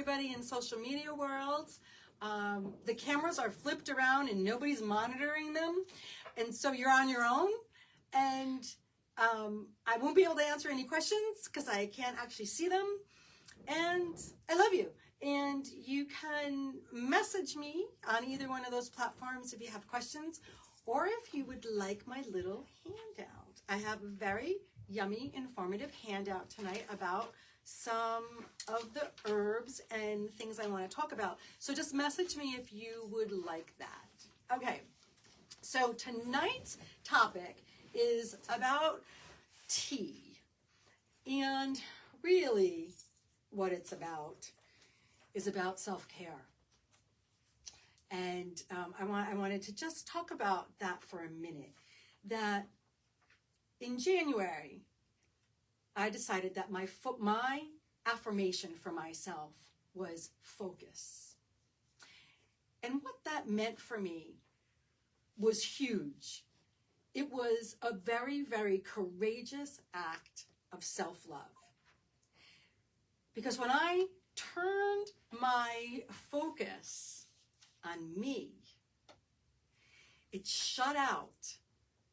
everybody in social media world. The cameras are flipped around and nobody's monitoring them. And so you're on your own. And I won't be able to answer any questions because I can't actually see them. And I love you. And you can message me on either one of those platforms if you have questions, or if you would like my little handout. I have a very yummy, informative handout tonight about some of the herbs and things I want to talk about. So just message me if you would like that. Okay, so tonight's topic is about tea. And really what it's about is about self-care. And I wanted to just talk about that for a minute. That in January, I decided that my affirmation for myself was focus. And what that meant for me was huge. It was a very, very courageous act of self-love. Because when I turned my focus on me, it shut out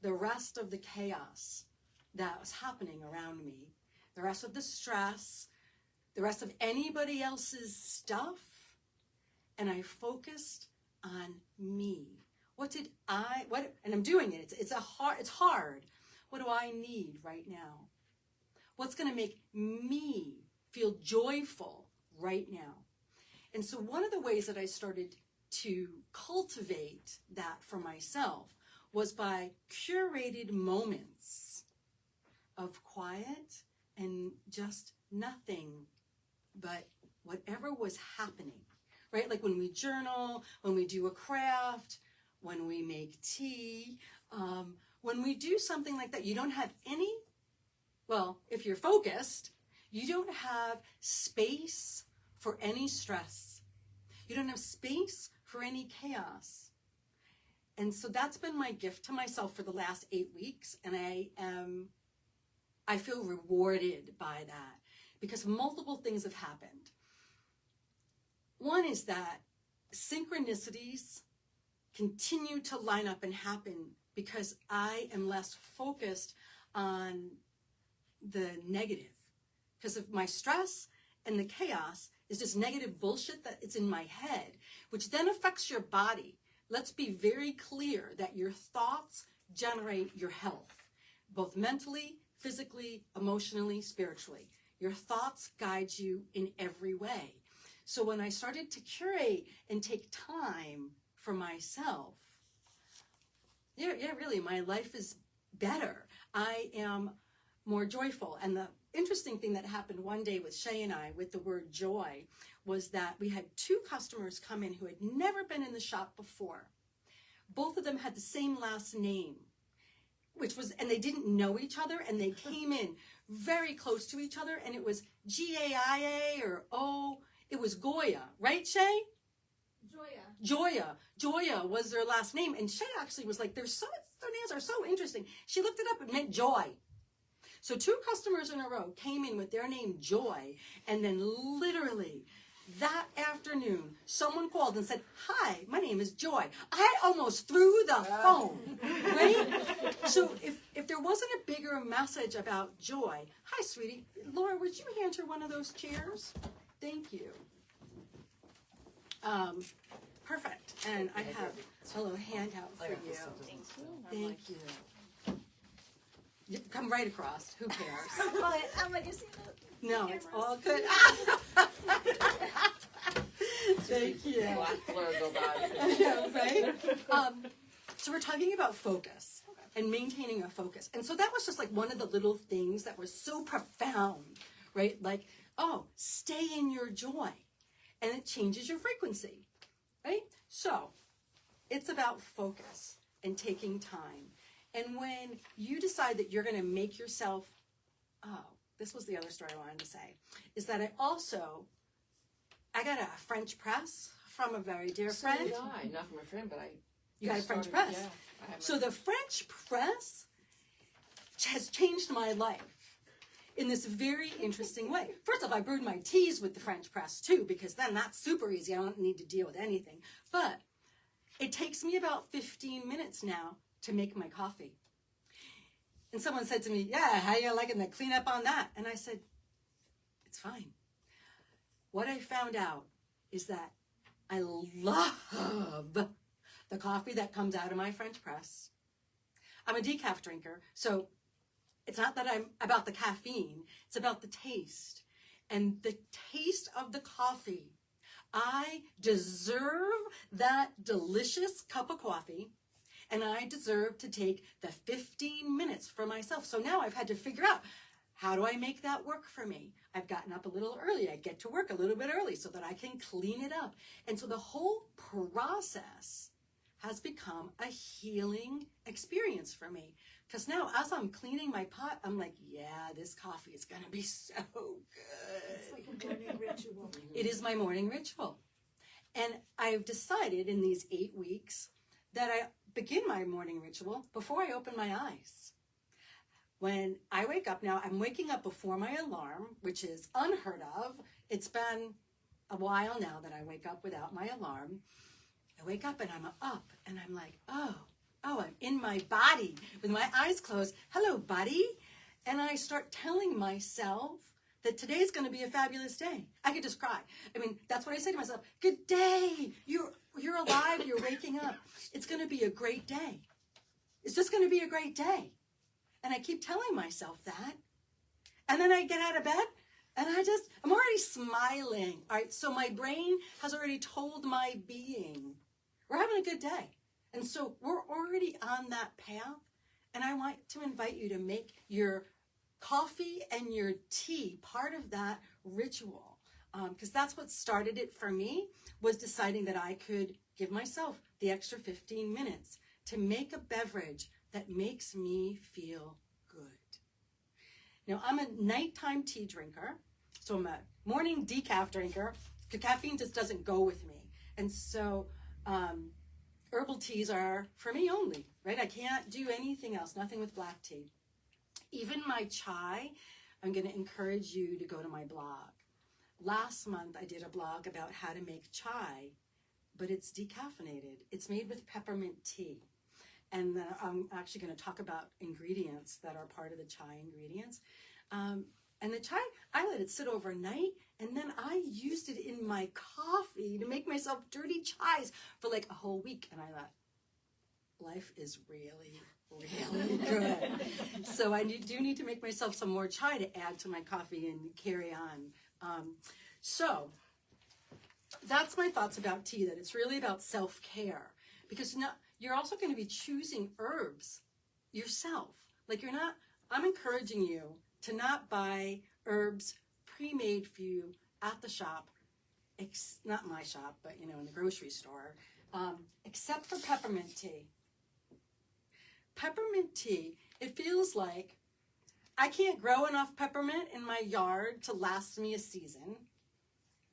the rest of the chaos that was happening around me, the rest of the stress, the rest of anybody else's stuff, and I focused on me. And I'm doing it. It's hard. What do I need right now? What's going to make me feel joyful right now? And so one of the ways that I started to cultivate that for myself was by curated moments of quiet and just nothing but whatever was happening, right? Like when we journal, when we do a craft, when we make tea, when we do something like that, you don't have any, well, if you're focused, you don't have space for any stress. You don't have space for any chaos. And so that's been my gift to myself for the last 8 weeks. And I feel rewarded by that because multiple things have happened. One is that synchronicities continue to line up and happen because I am less focused on the negative. Because of my stress and the chaos is just negative bullshit that it's in my head, which then affects your body. Let's be very clear that your thoughts generate your health, both mentally, physically, emotionally, spiritually. Your thoughts guide you in every way. So when I started to curate and take time for myself, really, my life is better. I am more joyful. And the interesting thing that happened one day with Shay and I with the word joy was that we had 2 customers come in who had never been in the shop before. Both of them had the same last name, and they didn't know each other, and they came in very close to each other, and it was G-A-I-A or O. It was Goya, right, Shay? Joya was their last name, and Shay actually was like, their names are so interesting. She looked it up, it meant joy. So 2 customers in a row came in with their name Joy, and then literally that afternoon, someone called and said, "Hi, my name is Joy." I almost threw the phone, right? So if there wasn't a bigger message about joy, hi, sweetie. Laura, would you hand her one of those chairs? Thank you. Perfect. And I have a little handout for you. Thank you. You come right across. Who cares? I'm like, you see that? No, it's all good. Thank you. Yeah, right? So we're talking about focus and maintaining a focus. And so that was just like one of the little things that was so profound, right? Like, oh, stay in your joy. And it changes your frequency, right? So it's about focus and taking time. And when you decide that you're going to make yourself, this was the other story I wanted to say, is that I got a French press from a very dear friend. So did I. Not from a friend, but You got a French press? Yeah. So the French press has changed my life. in this very interesting way. First off, I brewed my teas with the French press too, because then that's super easy. I don't need to deal with anything. But it takes me about 15 minutes now to make my coffee. And someone said to me, yeah, how you liking the cleanup on that? And I said, it's fine. What I found out is that I love the coffee that comes out of my French press. I'm a decaf drinker, so it's not that I'm about the caffeine, it's about the taste. And the taste of the coffee. I deserve that delicious cup of coffee, and I deserve to take the 15 minutes for myself. So now I've had to figure out, how do I make that work for me? I've gotten up a little early. I get to work a little bit early so that I can clean it up. And so the whole process has become a healing experience for me. Because now as I'm cleaning my pot, I'm like, yeah, this coffee is going to be so good. It's like a morning ritual. It is my morning ritual. And I've decided in these 8 weeks that I begin my morning ritual before I open my eyes. When I wake up now, I'm waking up before my alarm, which is unheard of. It's been a while now that I wake up without my alarm. I wake up and I'm up and I'm like, oh, I'm in my body with my eyes closed. Hello, buddy. And I start telling myself that today's going to be a fabulous day. I could just cry. I mean, that's what I say to myself. Good day. You're alive. You're waking up. It's going to be a great day. It's just going to be a great day. And I keep telling myself that. And then I get out of bed and I'm already smiling. All right. So my brain has already told my being, we're having a good day. And so we're already on that path. And I want to invite you to make your coffee and your tea part of that ritual. Because that's what started it for me, was deciding that I could give myself the extra 15 minutes to make a beverage that makes me feel good. Now, I'm a nighttime tea drinker, so I'm a morning decaf drinker. Caffeine just doesn't go with me. And so herbal teas are for me only, right? I can't do anything else, nothing with black tea. Even my chai, I'm going to encourage you to go to my blog. Last month, I did a blog about how to make chai, but it's decaffeinated. It's made with peppermint tea. And I'm actually going to talk about ingredients that are part of the chai ingredients. And the chai, I let it sit overnight, and then I used it in my coffee to make myself dirty chais for like a whole week. And I thought, life is really, really good. So I do need to make myself some more chai to add to my coffee and carry on. So that's my thoughts about tea, that it's really about self-care. Because you're also going to be choosing herbs yourself. Like I'm encouraging you to not buy herbs pre-made for you at the shop, not my shop, but in the grocery store, except for peppermint tea. Peppermint tea, it feels like I can't grow enough peppermint in my yard to last me a season.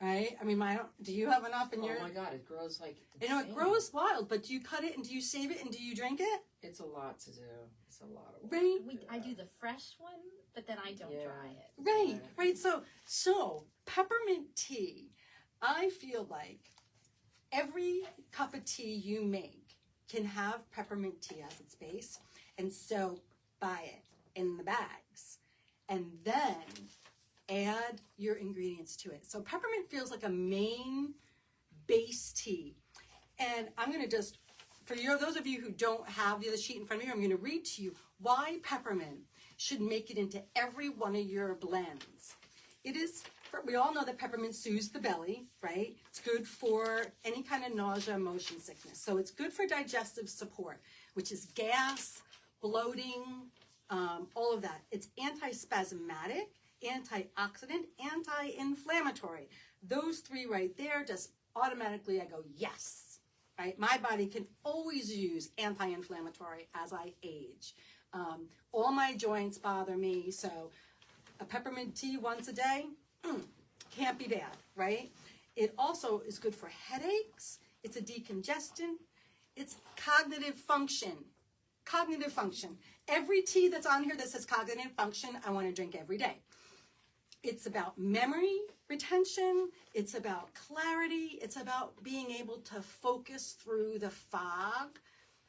Right? I mean, do you have enough in your... Oh my God, it grows like insane. It grows wild, but do you cut it and do you save it and do you drink it? It's a lot to do. It's a lot of work. Right? I do the fresh one, but then I don't dry it. Right, right. So peppermint tea, I feel like every cup of tea you make can have peppermint tea as its base. And so buy it in the bags. And then add your ingredients to it. So peppermint feels like a main base tea. And I'm going to just, for those of you who don't have the other sheet in front of me, I'm going to read to you why peppermint should make it into every one of your blends. We all know that peppermint soothes the belly, right? It's good for any kind of nausea, motion sickness. So it's good for digestive support, which is gas, bloating, all of that. It's antispasmodic, antioxidant, anti-inflammatory. Those three right there, just automatically I go, yes. Right? My body can always use anti-inflammatory as I age. All my joints bother me, so a peppermint tea once a day can't be bad, right? It also is good for headaches. It's a decongestant. It's cognitive function. Cognitive function. Every tea that's on here that says cognitive function, I want to drink every day. It's about memory retention. It's about clarity. It's about being able to focus through the fog.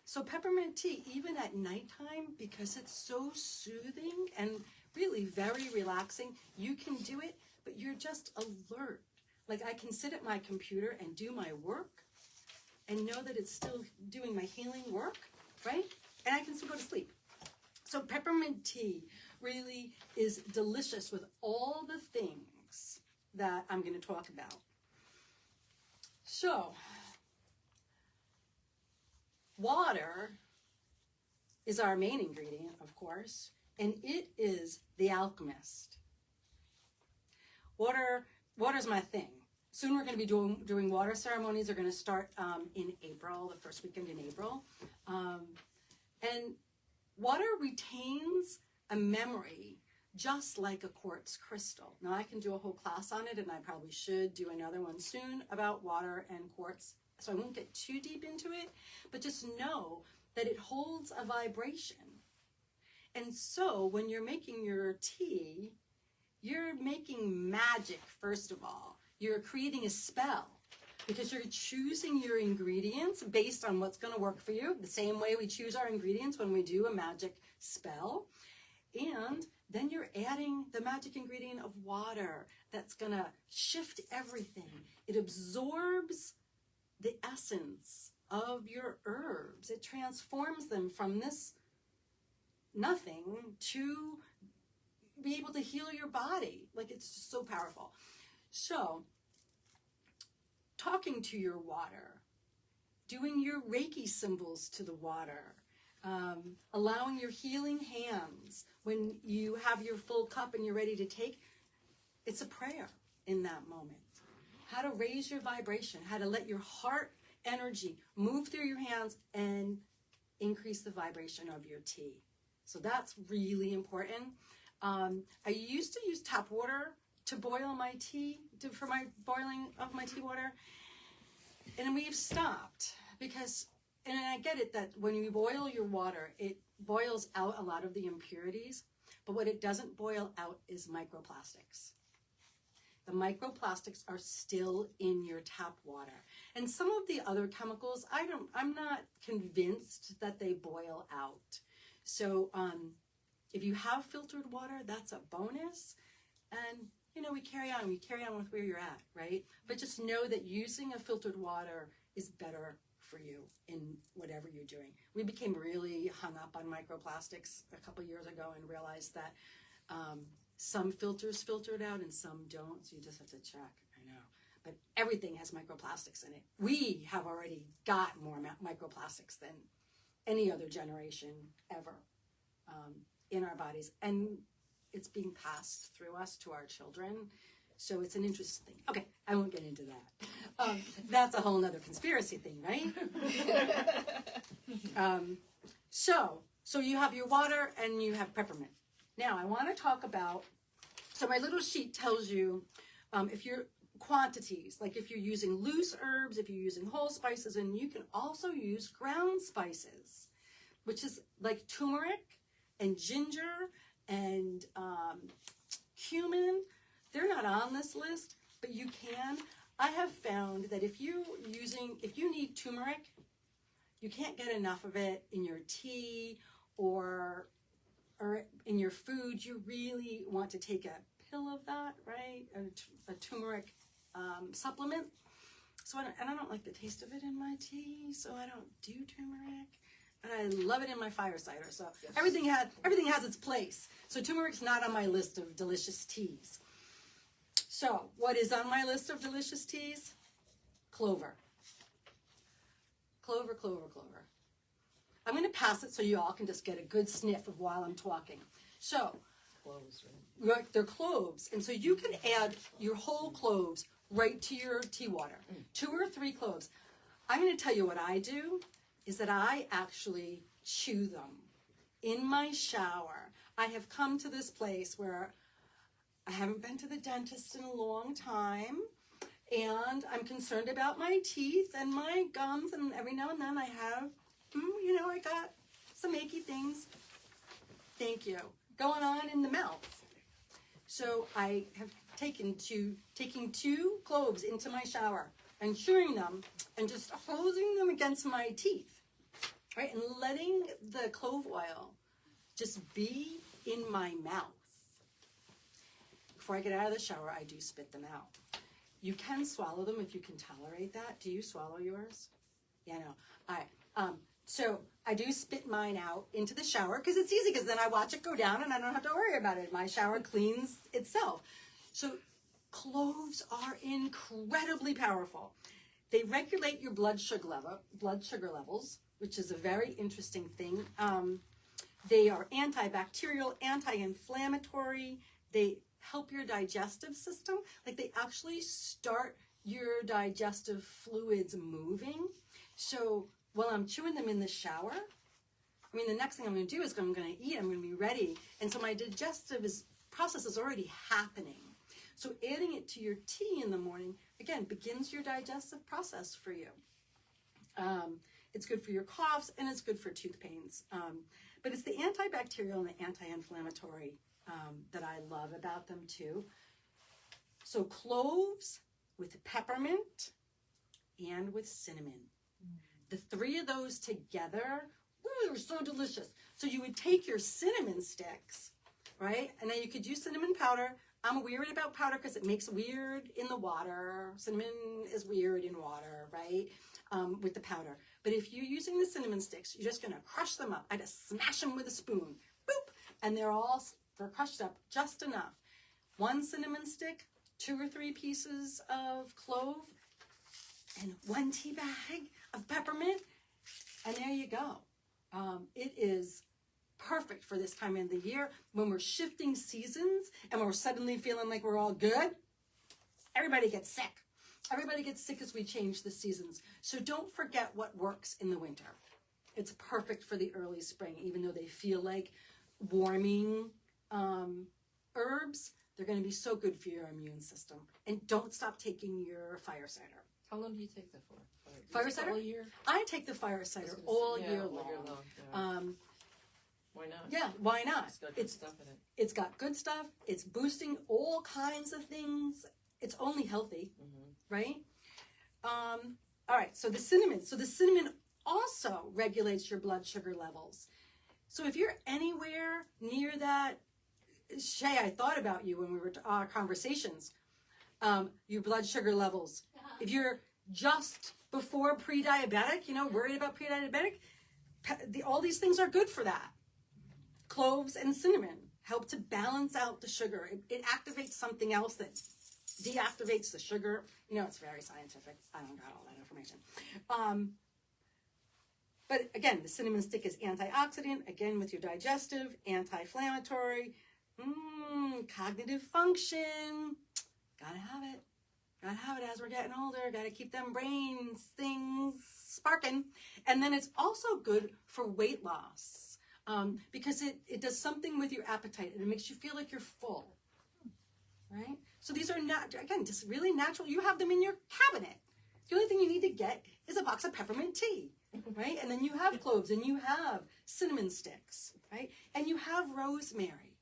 So peppermint tea, even at nighttime, because it's so soothing and really very relaxing, you can do it, but you're just alert. Like I can sit at my computer and do my work and know that it's still doing my healing work, right? And I can still go to sleep. So peppermint tea really is delicious with all the things that I'm going to talk about. So, water is our main ingredient, of course, and it is the alchemist. Water's my thing. Soon we're going to be doing water ceremonies. They're going to start in April, the first weekend in April. And water retains a memory just like a quartz crystal. Now I can do a whole class on it, and I probably should do another one soon about water and quartz. So I won't get too deep into it, but just know that it holds a vibration. And so when you're making your tea, you're making magic, first of all. You're creating a spell because you're choosing your ingredients based on what's going to work for you, the same way we choose our ingredients when we do a magic spell. And then you're adding the magic ingredient of water that's going to shift everything. It absorbs the essence of your herbs. It transforms them from this nothing to be able to heal your body. Like, it's just so powerful. So, talking to your water, doing your Reiki symbols to the water, allowing your healing hands when you have your full cup and you're ready to take, it's a prayer in that moment. How to raise your vibration, how to let your heart energy move through your hands and increase the vibration of your tea. So that's really important. I used to use tap water to boil my tea, for my boiling of my tea water. And we've stopped because, and I get it that when you boil your water, it boils out a lot of the impurities, but what it doesn't boil out is microplastics. The microplastics are still in your tap water. And some of the other chemicals, I'm not convinced that they boil out. So if you have filtered water, that's a bonus. And, you know, we carry on with where you're at, right? But just know that using a filtered water is better for you in whatever you're doing. We became really hung up on microplastics a couple years ago and realized that some filters filtered out and some don't, so you just have to check. I know. But everything has microplastics in it. We have already got more microplastics than any other generation ever in our bodies. And it's being passed through us to our children. So it's an interesting thing. Okay, I won't get into that. That's a whole nother conspiracy thing, right? So you have your water and you have peppermint. Now I want to talk about, so my little sheet tells you if you're quantities, like if you're using loose herbs, if you're using whole spices, and you can also use ground spices, which is like turmeric and ginger and cumin. They're not on this list, but you can. I have found that if you need turmeric, you can't get enough of it in your tea or in your food. You really want to take a pill of that, right? A turmeric supplement. So I don't like the taste of it in my tea, so I don't do turmeric. And I love it in my fire cider. So yes. everything has its place. So turmeric's not on my list of delicious teas. So what is on my list of delicious teas? Clover. Clover, clover, clover. I'm going to pass it so you all can just get a good sniff of while I'm talking. So, cloves, right? They're cloves. And so you can add your whole cloves right to your tea water. 2 or 3 cloves. I'm going to tell you what I do is that I actually chew them in my shower. I have come to this place where I haven't been to the dentist in a long time, and I'm concerned about my teeth and my gums, and every now and then I have, I got some achy things, thank you, going on in the mouth. So I have taking two cloves into my shower and chewing them and just holding them against my teeth, right? And letting the clove oil just be in my mouth. Before I get out of the shower, I do spit them out. You can swallow them if you can tolerate that. Do you swallow yours? Yeah, no. All right. So I do spit mine out into the shower because it's easy, because then I watch it go down and I don't have to worry about it. My shower cleans itself. So cloves are incredibly powerful. They regulate your blood sugar levels, which is a very interesting thing. They are antibacterial, anti-inflammatory. They help your digestive system. Like, they actually start your digestive fluids moving. So while I'm chewing them in the shower, I mean, the next thing I'm going to do is I'm going to eat. I'm going to be ready. And so my digestive process is already happening. So adding it to your tea in the morning, again, begins your digestive process for you. It's good for your coughs, and it's good for tooth pains. But it's the antibacterial and the anti-inflammatory that I love about them too. So cloves with peppermint and with cinnamon. The three of those together, ooh, they're so delicious. So you would take your cinnamon sticks, right? And then you could use cinnamon powder. I'm weird about powder because it makes weird in the water. Cinnamon is weird in water, right? With the powder. But if you're using the cinnamon sticks, you're just going to crush them up. I just smash them with a spoon. Boop! And they're crushed up just enough. One cinnamon stick, 2 or 3 pieces of clove, and 1 tea bag of peppermint. And there you go. It is perfect for this time of the year when we're shifting seasons and we're suddenly feeling like we're all good. Everybody gets sick. Everybody gets sick as we change the seasons. So don't forget what works in the winter. It's perfect for the early spring, even though they feel like warming herbs. They're going to be so good for your immune system. And don't stop taking your fire cider. How long do you take that for? Fire cider? All year? I take the fire cider all year long. Yeah. Why not? Yeah, why not? It's got good stuff in it. It's got good stuff. It's boosting all kinds of things. It's only healthy, right? All right, so the cinnamon. So the cinnamon also regulates your blood sugar levels. So if you're anywhere near that, Shay, I thought about you when we were conversations, your blood sugar levels. If you're just before pre-diabetic, worried about pre-diabetic, all these things are good for that. Cloves and cinnamon help to balance out the sugar. It activates something else that deactivates the sugar. It's very scientific. I don't got all that information. But again, the cinnamon stick is antioxidant, again, with your digestive, anti-inflammatory, cognitive function. Gotta have it. Gotta have it as we're getting older. Gotta keep them brains things sparking. And then it's also good for weight loss because it does something with your appetite and it makes you feel like you're full, right? So these are just really natural. You have them in your cabinet. The only thing you need to get is a box of peppermint tea, right? And then you have cloves and you have cinnamon sticks, right? And you have rosemary.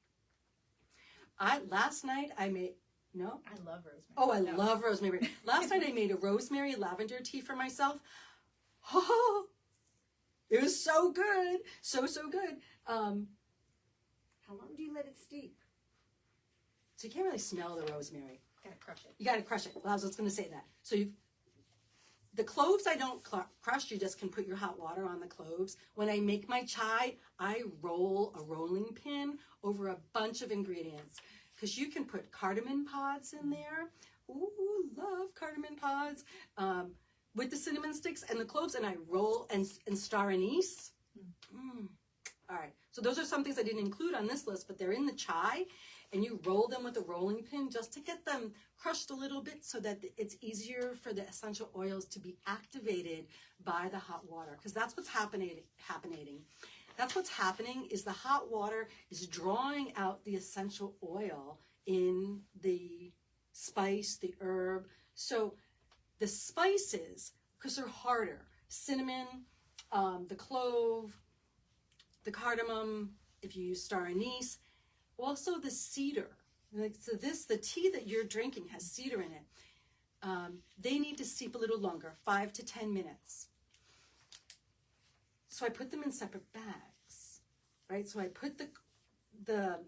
Last night I made, no? I love rosemary. Oh, I love rosemary. Last night I made a rosemary lavender tea for myself. Oh, it was so good. So good. How long do you let it steep? So you can't really smell the rosemary. Gotta crush it. You got to crush it. Well, I was just going to say that. So the cloves I don't crush. You just can put your hot water on the cloves. When I make my chai, I roll a rolling pin over a bunch of ingredients because you can put cardamom pods in there. Ooh, love cardamom pods. With the cinnamon sticks and the cloves, and I roll and star anise. All right. So those are some things I didn't include on this list, but they're in the chai. And you roll them with a rolling pin just to get them crushed a little bit so that it's easier for the essential oils to be activated by the hot water. Because that's what's happening. That's what's happening is the hot water is drawing out the essential oil in the spice, the herb. So the spices, because they're harder, cinnamon, the clove, the cardamom, if you use star anise, also the cedar, Like, so the tea that you're drinking has cedar in it. They need to steep a little longer, 5 to 10 minutes. So I put them in separate bags, right? So I put the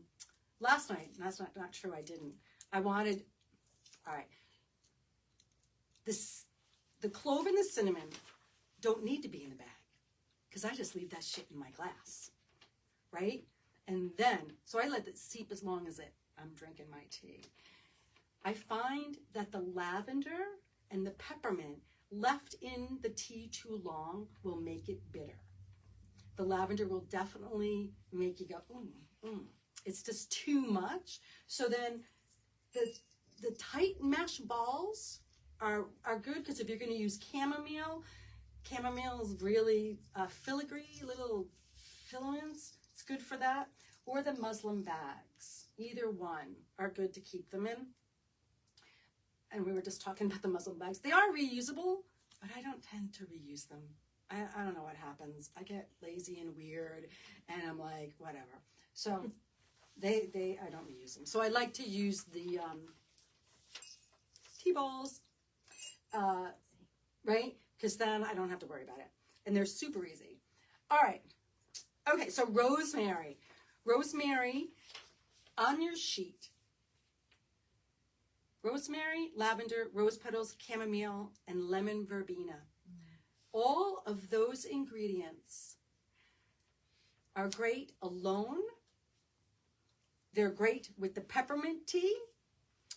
last night, that's not true, I didn't. I wanted, all right, the clove and the cinnamon don't need to be in the bag because I just leave that shit in my glass, right? And then, so I let it seep as long as I'm drinking my tea. I find that the lavender and the peppermint left in the tea too long will make it bitter. The lavender will definitely make you go, It's just too much. So then the tight mesh balls are good because if you're going to use chamomile is really filigree, little filaments. It's good for that. Or the muslin bags. Either one are good to keep them in. And we were just talking about the muslin bags. They are reusable, but I don't tend to reuse them. I don't know what happens. I get lazy and weird, and I'm like, whatever. So I don't reuse them. So I like to use the tea balls, right? Because then I don't have to worry about it. And they're super easy. All right. Okay, so rosemary. Rosemary on your sheet. Rosemary, lavender, rose petals, chamomile, and lemon verbena. All of those ingredients are great alone. They're great with the peppermint tea,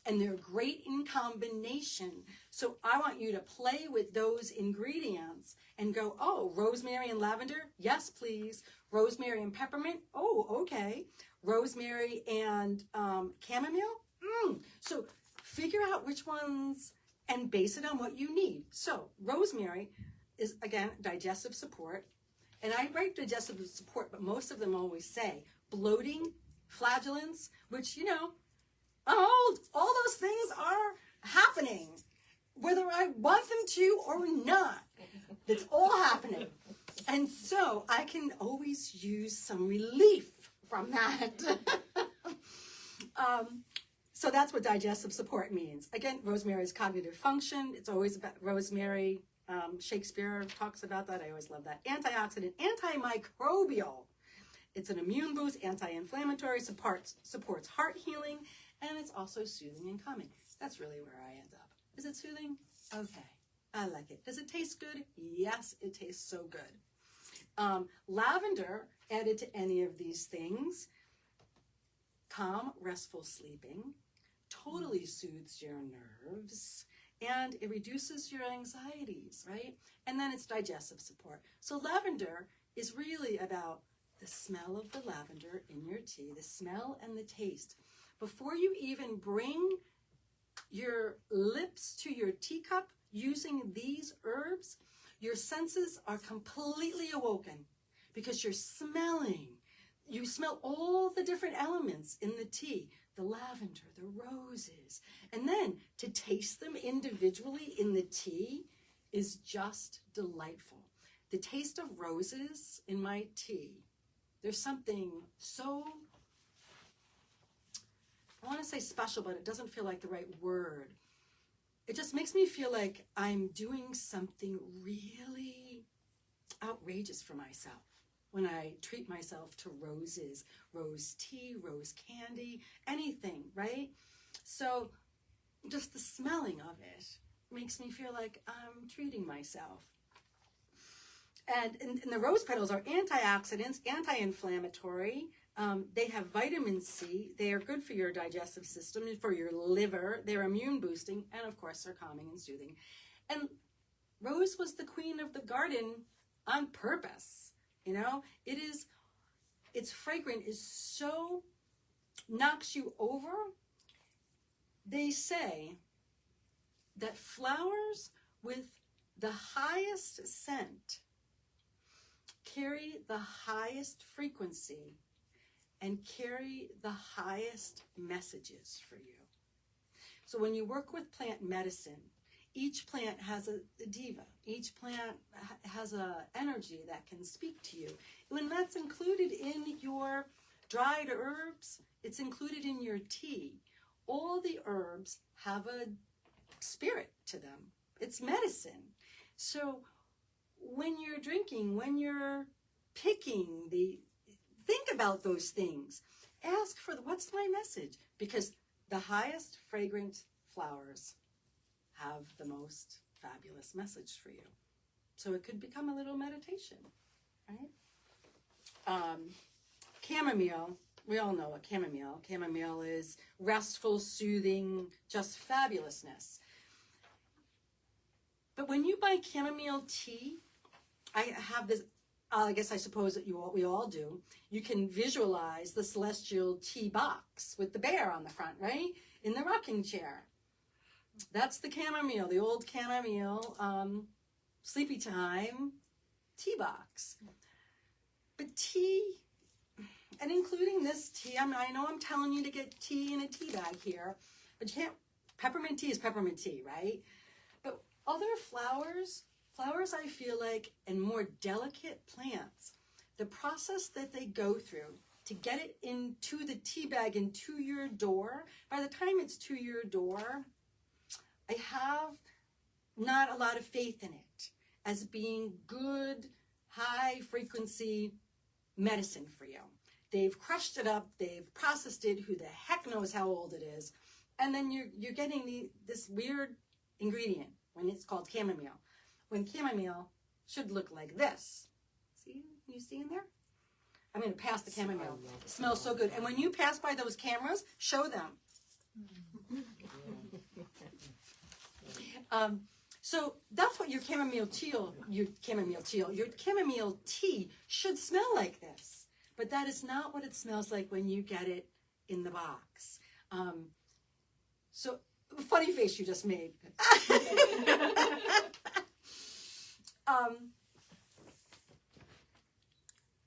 and they're great in combination. So I want you to play with those ingredients and go, oh, rosemary and lavender? Yes, please. Rosemary and peppermint? Oh, okay. Rosemary and chamomile? So figure out which ones and base it on what you need. So rosemary is, again, digestive support. And I write digestive support, but most of them always say bloating, flatulence, which, all those things are happening, whether I want them to or not. It's all happening. And so I can always use some relief from that. So that's what digestive support means. Again, rosemary is cognitive function. It's always about rosemary. Shakespeare talks about that. I always love that. Antioxidant, antimicrobial. It's an immune boost, anti-inflammatory, supports heart healing, and it's also soothing and calming. That's really where I end up. Is it soothing? Okay, I like it. Does it taste good? Yes, it tastes so good. Lavender, added to any of these things, calm, restful sleeping, totally soothes your nerves, and it reduces your anxieties, right? And then it's digestive support. So lavender is really about the smell of the lavender in your tea, the smell and the taste. Before you even bring your lips to your teacup using these herbs, your senses are completely awoken because you're smelling. You smell all the different elements in the tea, the lavender, the roses. And then to taste them individually in the tea is just delightful. The taste of roses in my tea, there's something so, I want to say special, but it doesn't feel like the right word. It just makes me feel like I'm doing something really outrageous for myself when I treat myself to roses, rose tea, rose candy, anything, right? So just the smelling of it makes me feel like I'm treating myself. And the rose petals are antioxidants, anti-inflammatory. They have vitamin C. They are good for your digestive system, for your liver. They're immune boosting, and of course, they're calming and soothing. And rose was the queen of the garden on purpose. Its fragrance is so knocks you over. They say that flowers with the highest scent carry the highest frequency and carry the highest messages for you. So when you work with plant medicine, each plant has a diva. Each plant has an energy that can speak to you. When that's included in your dried herbs, it's included in your tea. all the herbs have a spirit to them. It's medicine. So when you're drinking, when you're picking, think about those things. Ask for what's my message? Because the highest fragrant flowers have the most fabulous message for you. So it could become a little meditation, right? Chamomile, we all know what chamomile. Chamomile is restful, soothing, just fabulousness. But when you buy chamomile tea, I have this, I guess I suppose that we all do. You can visualize the celestial tea box with the bear on the front, right? In the rocking chair. That's the chamomile, the old chamomile sleepy time tea box. But tea, and including this tea, I know I'm telling you to get tea in a tea bag here, but you can't, peppermint tea is peppermint tea, right? But other flowers I feel like, and more delicate plants, the process that they go through to get it into the tea bag and to your door, by the time it's to your door, I have not a lot of faith in it as being good, high frequency medicine for you. They've crushed it up, they've processed it, who the heck knows how old it is, and then you're getting this weird ingredient when it's called chamomile. When chamomile should look like this. See, you see in there? I'm going to pass the chamomile. It smells so good. And when you pass by those cameras, show them. So that's what your chamomile tea should smell like this. But that is not what it smells like when you get it in the box. So, funny face you just made.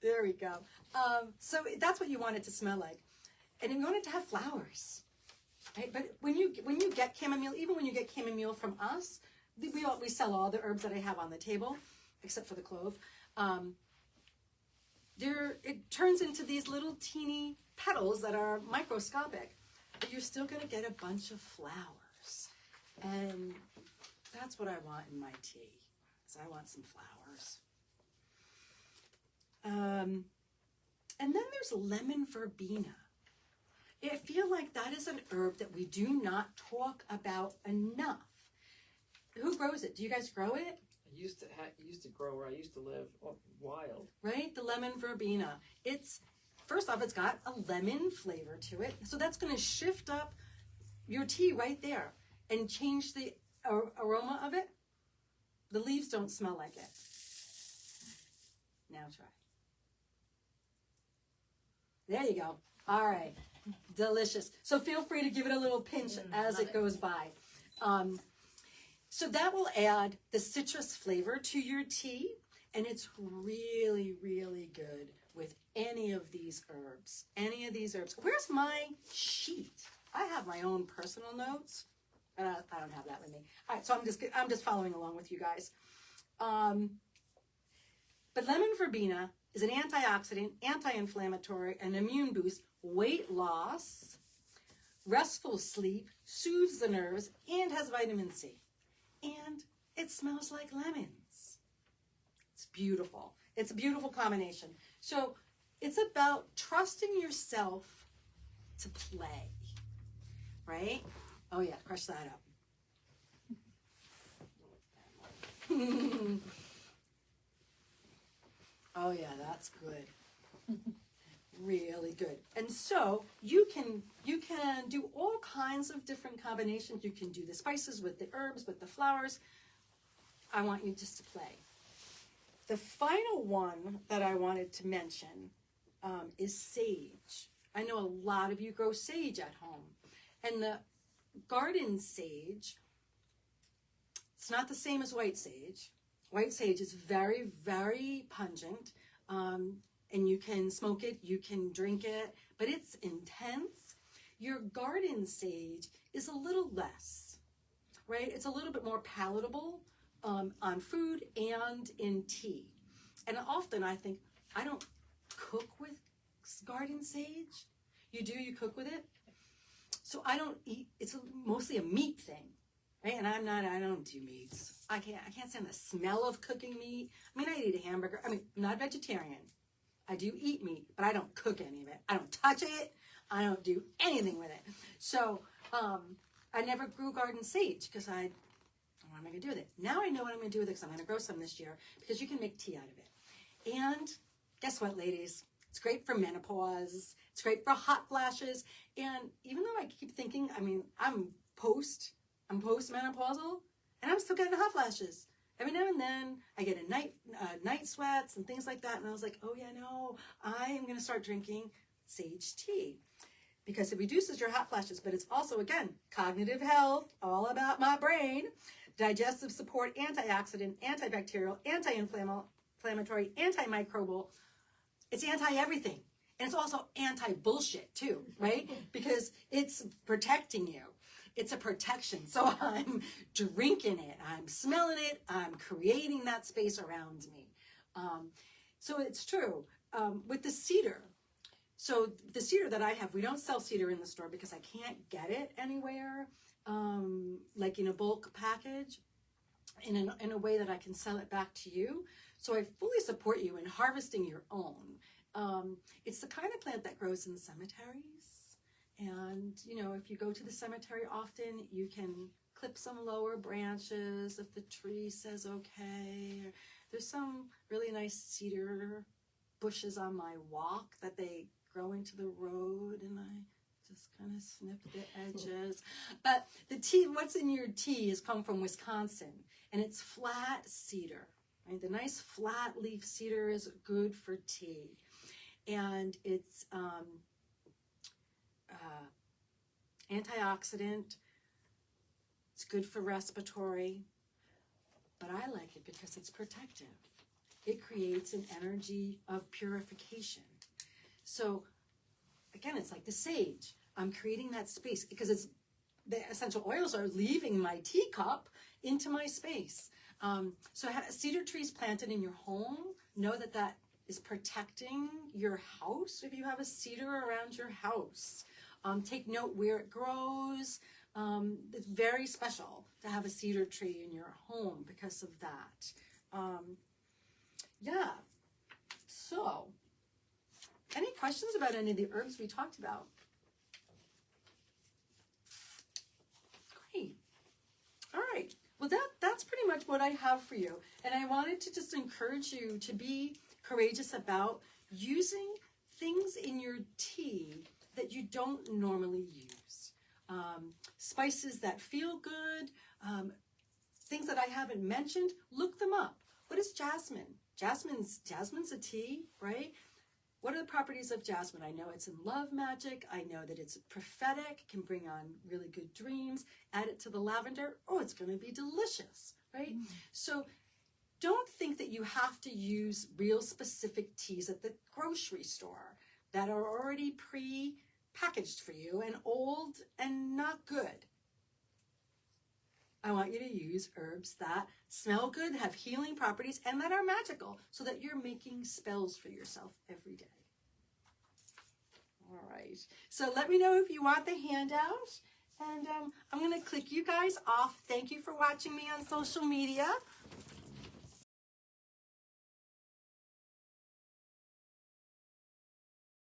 There we go. So that's what you want it to smell like. And you want it to have flowers. Right? But when you get chamomile, even when you get chamomile from us, we sell all the herbs that I have on the table, except for the clove. It turns into these little teeny petals that are microscopic, but you're still going to get a bunch of flowers. And that's what I want in my tea. So I want some flowers. And then there's lemon verbena. I feel like that is an herb that we do not talk about enough. Who grows it? Do you guys grow it? I used to grow where I used to live, wild. Right? The lemon verbena. First off, it's got a lemon flavor to it. So that's going to shift up your tea right there and change the aroma of it. The leaves don't smell like it. Now try. There you go. All right. Delicious. So feel free to give it a little pinch as it goes by. So that will add the citrus flavor to your tea, and it's really, really good with any of these herbs. Any of these herbs. Where's my sheet? I have my own personal notes, but I don't have that with me. All right, so I'm just following along with you guys. But lemon verbena is an antioxidant, anti-inflammatory, an immune boost, weight loss, restful sleep, soothes the nerves, and has vitamin C. And it smells like lemons. It's beautiful. It's a beautiful combination. So it's about trusting yourself to play, right? Oh yeah, crush that up. Oh yeah, that's good. Really good. And so you can do all kinds of different combinations. You can do the spices with the herbs, with the flowers. I want you just to play. The final one that I wanted to mention is sage. I know a lot of you grow sage at home. And the garden sage, it's not the same as white sage. White sage is very, very pungent. And you can smoke it, you can drink it, but it's intense. Your garden sage is a little less, right? It's a little bit more palatable on food and in tea. And often I think, I don't cook with garden sage. You do, you cook with it? So I don't eat, it's mostly a meat thing, right? And I don't do meats. I can't stand the smell of cooking meat. I mean, I eat a hamburger. I mean, I'm not vegetarian. I do eat meat, but I don't cook any of it. I don't touch it. I don't do anything with it. So I never grew garden sage because what am I going to do with it? Now I know what I'm going to do with it because I'm going to grow some this year because you can make tea out of it. And guess what, ladies? It's great for menopause. It's great for hot flashes. And even though I keep thinking, I mean, I'm post-menopausal, and I'm still getting hot flashes. Every now and then, I get night sweats and things like that. And I was like, oh yeah, no, I am going to start drinking sage tea because it reduces your hot flashes. But it's also, again, cognitive health, all about my brain, digestive support, antioxidant, antibacterial, anti-inflammatory, antimicrobial. It's anti-everything. And it's also anti-bullshit too, right? Because it's protecting you. It's a protection. So I'm drinking it. I'm smelling it. I'm creating that space around me. So it's true. With the cedar. So the cedar that I have, we don't sell cedar in the store because I can't get it anywhere, like in a bulk package, in a way that I can sell it back to you. So I fully support you in harvesting your own. It's the kind of plant that grows in cemeteries. And, you know, if you go to the cemetery often, you can clip some lower branches if the tree says okay. There's some really nice cedar bushes on my walk that they grow into the road, and I just kind of snip the edges. But the tea, what's in your tea has come from Wisconsin, and it's flat cedar. Right? The nice flat leaf cedar is good for tea. And it's antioxidant. It's good for respiratory. But I like it because it's protective. It creates an energy of purification. So, again, it's like the sage. I'm creating that space because the essential oils are leaving my teacup into my space. So cedar trees planted in your home, know that is protecting your house if you have a cedar around your house. Take note where it grows. It's very special to have a cedar tree in your home because of that. Yeah. So, any questions about any of the herbs we talked about? Great. All right. Well, that's pretty much what I have for you. And I wanted to just encourage you to be courageous about using things in your tea that you don't normally use. Spices that feel good, things that I haven't mentioned, look them up. What is jasmine? Jasmine's a tea, right? What are the properties of jasmine? I know it's in love magic. I know that it's prophetic, can bring on really good dreams. Add it to the lavender. Oh, it's going to be delicious, right? So don't think that you have to use real specific teas at the grocery store that are already pre-packaged for you and old and not good. I want you to use herbs that smell good, have healing properties, and that are magical so that you're making spells for yourself every day. All right. So let me know if you want the handout. And I'm going to click you guys off. Thank you for watching me on social media.